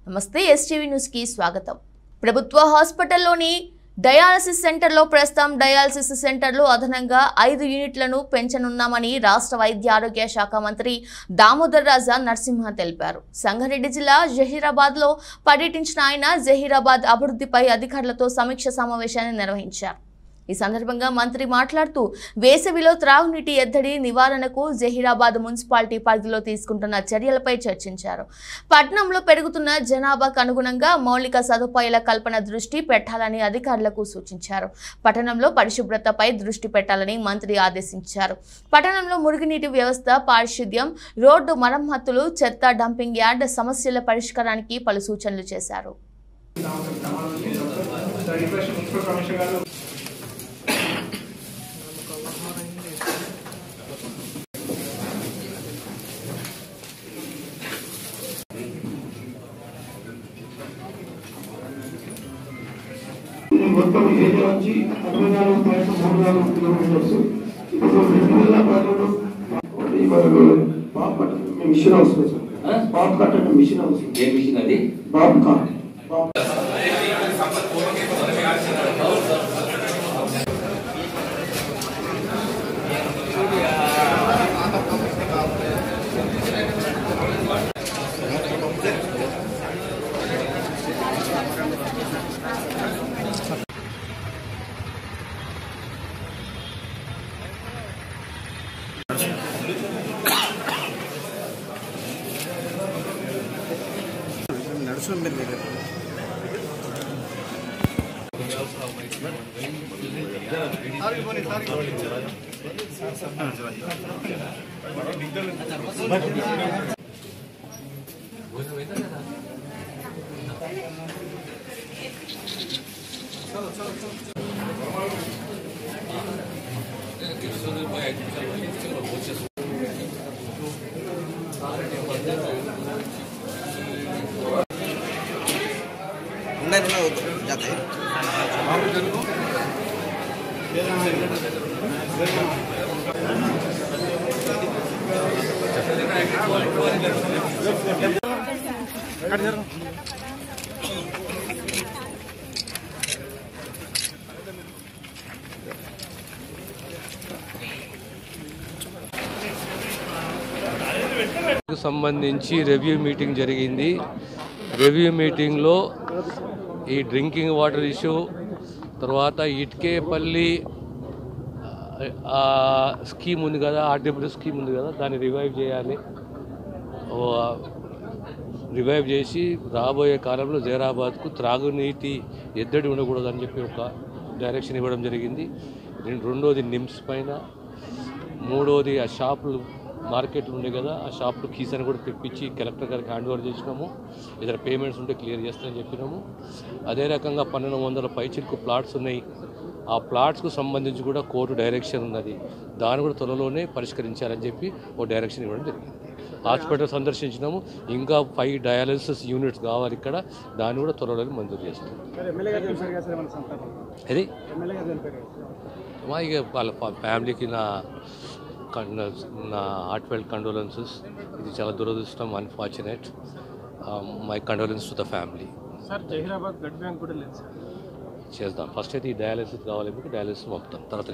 నమస్తే STV news కి స్వాగతం. ప్రభుత్వ హాస్పిటల్లోని డయాలసిస్ సెంటర్లో ప్రస్తుతం డయాలసిస్ సెంటర్లు అదనంగా 5 యూనిట్లను పెంచనున్నామని రాష్ట్ర వైద్య ఆరోగ్య శాఖ మంత్రి దామోదర్ రాజా నరసింహ తెలిపారు. సంగారెడ్డి జిల్లా జహీరాబాద్లో పర్యటించిన ఆయన జహీరాబాద్ అభివృద్ధిపై అధికారులతో సమీక్ష సమావేశాన్ని నిర్వహించారు. ఈ సందర్భంగా మంత్రి మాట్లాడుతూ వేసవిలో త్రాగునీటి ఎద్దడి నివారణకు జహీరాబాద్ మున్సిపాలిటీ పరిధిలో తీసుకుంటున్న చర్యలపై చర్చించారు. పట్టణంలో పెరుగుతున్న జనాభాకు అనుగుణంగా మౌలిక సదుపాయాల కల్పన దృష్టి పెట్టాలని అధికారులకు సూచించారు. పట్టణంలో పరిశుభ్రతపై దృష్టి పెట్టాలని మంత్రి ఆదేశించారు. పట్టణంలో మురుగునీటి వ్యవస్థ, పారిశుద్ధ్యం, రోడ్డు మరమ్మతులు, చెత్త డంపింగ్ యార్డ్ సమస్యల పరిష్కారానికి పలు సూచనలు చేశారు. మొత్తం ఏరియా వచ్చి 64.34 కిలోమీటర్స్. ఇప్పుడు 2011 మనకు బాబు కట్టిన మిషన్ హౌస్ సార్. బాబు కట్టిన మిషన్ హౌస్. ఏ మిషన్ అది? బాబు కార్. जाते हैं సంబంధించి రివ్యూ మీటింగ్ జరిగింది. రివ్యూ మీటింగ్లో ఈ డ్రింకింగ్ వాటర్ ఇష్యూ, తర్వాత ఇటుకేపల్లి స్కీమ్ ఉంది కదా, ఆర్డబ్ల్యూ స్కీమ్ ఉంది కదా, దాన్ని రివైవ్ చేయాలి. రివైవ్ చేసి రాబోయే కాలంలో జహీరాబాద్కు త్రాగునీటి ఎద్దడి ఉండకూడదని చెప్పి ఒక డైరెక్షన్ ఇవ్వడం జరిగింది. రెండోది నిమ్స్ పైన, మూడోది ఆ షాపులు మార్కెట్లు ఉండే కదా, ఆ షాప్లో కీస్ అని కూడా తెప్పించి కలెక్టర్ గారికి హ్యాండ్ ఓవర్ చేసినాము. ఏదైనా పేమెంట్స్ ఉంటే క్లియర్ చేస్తామని చెప్పినాము. అదే రకంగా 1200 పైచిలకు ప్లాట్స్ ఉన్నాయి. ఆ ప్లాట్స్కు సంబంధించి కూడా కోర్టు డైరెక్షన్ ఉన్నది. దాన్ని కూడా త్వరలోనే పరిష్కరించాలని చెప్పి ఒక డైరెక్షన్ ఇవ్వడం జరిగింది. హాస్పిటల్ సందర్శించినాము. ఇంకా 5 డయాలసిస్ యూనిట్స్ కావాలి ఇక్కడ, దాన్ని కూడా త్వరలోనే మంజూరు చేస్తాం. అది ఇక వాళ్ళ ఫ్యామిలీకి నా హార్ట్ఫెల్ట్ కండోలెన్సెస్. ఇది చాలా దురదృష్టం, unfortunate. My condolence to the family. Sir, Zaheerabad blood bank కూడా లేదు సార్. చేద్దాం. ఫస్ట్ అయితే ఈ డయాలసిస్ కావాలి, డయాలసిస్ పంపుతాం, తర్వాత